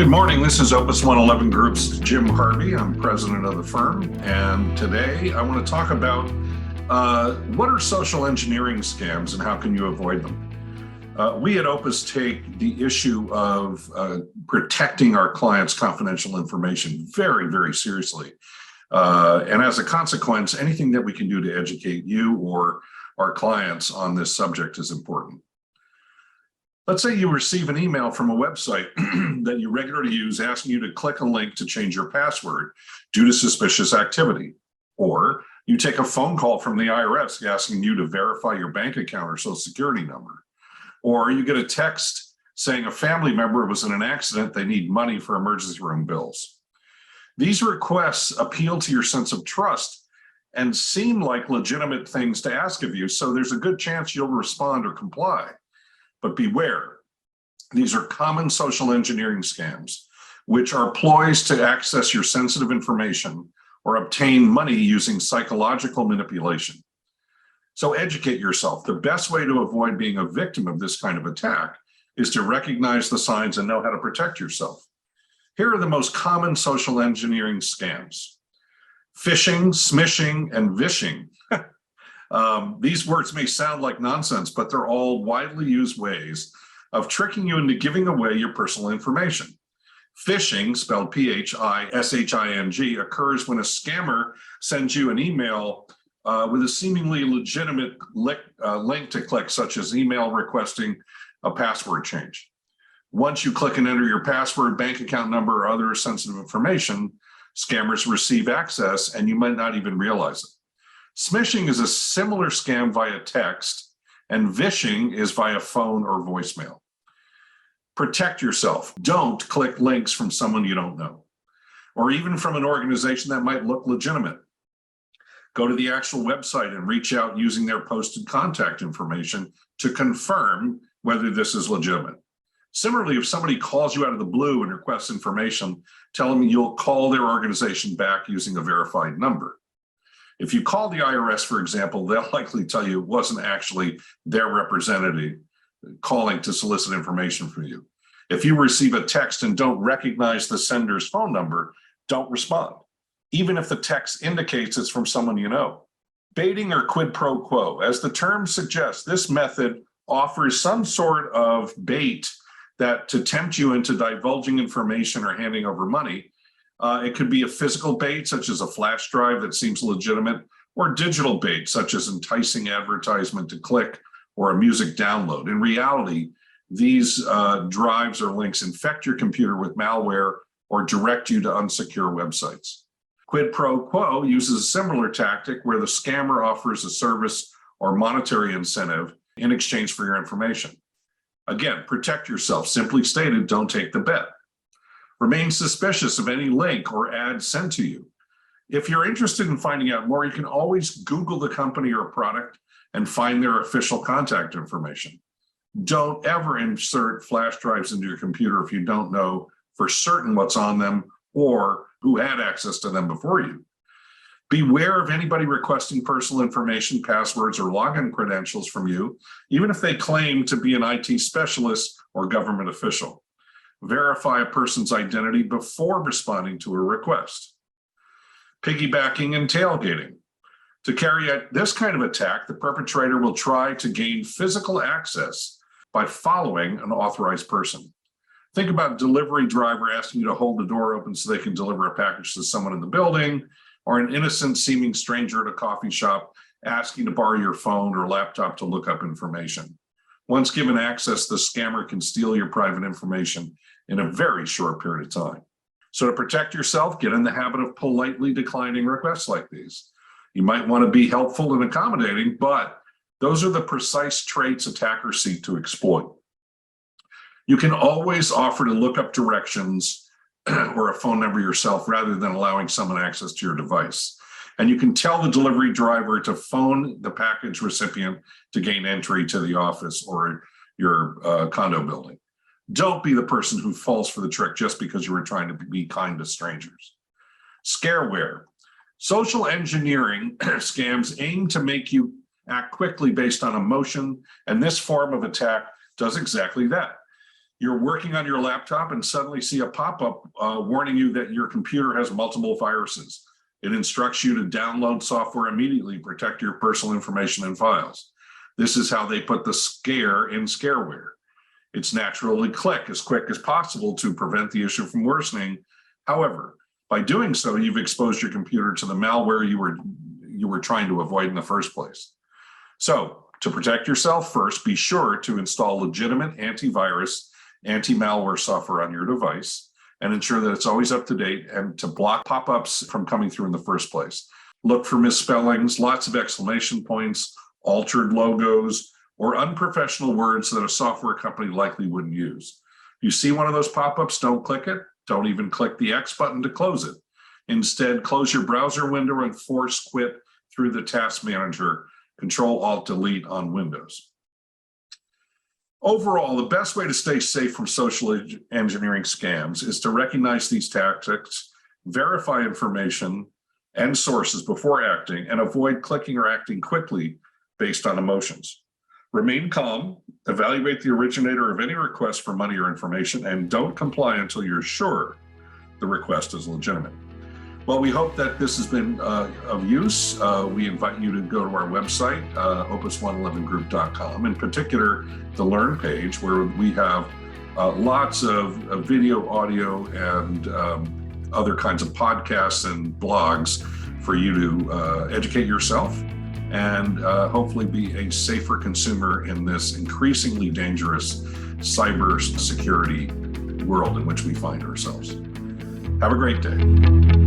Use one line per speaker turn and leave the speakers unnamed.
Good morning. This is Opus 111 Group's Jim Harvey. I'm president of the firm. And today I want to talk about what are social engineering scams and how can you avoid them? We at Opus take the issue of protecting our clients' confidential information very, very seriously. And as a consequence, anything that we can do to educate you or our clients on this subject is important. Let's say you receive an email from a website that you regularly use asking you to click a link to change your password due to suspicious activity. Or you take a phone call from the IRS asking you to verify your bank account or social security number. Or you get a text saying a family member was in an accident, they need money for emergency room bills. These requests appeal to your sense of trust and seem like legitimate things to ask of you, so there's a good chance you'll respond or comply. But beware, these are common social engineering scams, which are ploys to access your sensitive information or obtain money using psychological manipulation. So educate yourself. The best way to avoid being a victim of this kind of attack is to recognize the signs and know how to protect yourself. Here are the most common social engineering scams: phishing, smishing, and vishing. These words may sound like nonsense, but they're all widely used ways of tricking you into giving away your personal information. Phishing, spelled P-H-I-S-H-I-N-G, occurs when a scammer sends you an email with a seemingly legitimate link to click, such as email requesting a password change. Once you click and enter your password, bank account number, or other sensitive information, scammers receive access and you might not even realize it. Smishing is a similar scam via text, and vishing is via phone or voicemail. Protect yourself. Don't click links from someone you don't know, or even from an organization that might look legitimate. Go to the actual website and reach out using their posted contact information to confirm whether this is legitimate. Similarly, if somebody calls you out of the blue and requests information, tell them you'll call their organization back using a verified number. If you call the IRS, for example, they'll likely tell you it wasn't actually their representative calling to solicit information from you. If you receive a text and don't recognize the sender's phone number, don't respond, even if the text indicates it's from someone you know. Baiting or quid pro quo. As the term suggests, this method offers some sort of bait that to tempt you into divulging information or handing over money. It could be a physical bait, such as a flash drive that seems legitimate, or digital bait, such as enticing advertisement to click or a music download. In reality, these drives or links infect your computer with malware or direct you to unsecure websites. Quid pro quo uses a similar tactic where the scammer offers a service or monetary incentive in exchange for your information. Again, protect yourself. Simply stated, don't take the bet. Remain suspicious of any link or ad sent to you. If you're interested in finding out more, you can always Google the company or product and find their official contact information. Don't ever insert flash drives into your computer if you don't know for certain what's on them or who had access to them before you. Beware of anybody requesting personal information, passwords, or login credentials from you, even if they claim to be an IT specialist or government official. Verify a person's identity before responding to a request. Piggybacking and tailgating. To carry out this kind of attack, the perpetrator will try to gain physical access by following an authorized person. Think about a delivery driver asking you to hold the door open so they can deliver a package to someone in the building, or an innocent seeming stranger at a coffee shop asking to borrow your phone or laptop to look up information. Once given access, the scammer can steal your private information in a very short period of time. So to protect yourself, get in the habit of politely declining requests like these. You might want to be helpful and accommodating, but those are the precise traits attackers seek to exploit. You can always offer to look up directions or a phone number yourself rather than allowing someone access to your device. And you can tell the delivery driver to phone the package recipient to gain entry to the office or your condo building. Don't be the person who falls for the trick just because you were trying to be kind to strangers. Scareware. Social engineering scams aim to make you act quickly based on emotion, and this form of attack does exactly that. You're working on your laptop and suddenly see a pop-up warning you that your computer has multiple viruses. It instructs you to download software immediately, protect your personal information and files. This is how they put the scare in scareware. It's naturally click as quick as possible to prevent the issue from worsening. However, by doing so, you've exposed your computer to the malware you were trying to avoid in the first place. So to protect yourself, first, be sure to install legitimate antivirus, anti-malware software on your device and ensure that it's always up to date and to block pop-ups from coming through in the first place. Look for misspellings, lots of exclamation points, altered logos, or unprofessional words that a software company likely wouldn't use. You see one of those pop-ups, don't click it. Don't even click the X button to close it. Instead, close your browser window and force quit through the task manager, Control-Alt-Delete on Windows. Overall, the best way to stay safe from social engineering scams is to recognize these tactics, verify information and sources before acting, and avoid clicking or acting quickly based on emotions. Remain calm, evaluate the originator of any request for money or information, and don't comply until you're sure the request is legitimate. Well, we hope that this has been of use. We invite you to go to our website, opus111group.com, in particular, the Learn page, where we have lots of video, audio, and other kinds of podcasts and blogs for you to educate yourself and hopefully be a safer consumer in this increasingly dangerous cyber security world in which we find ourselves. Have a great day.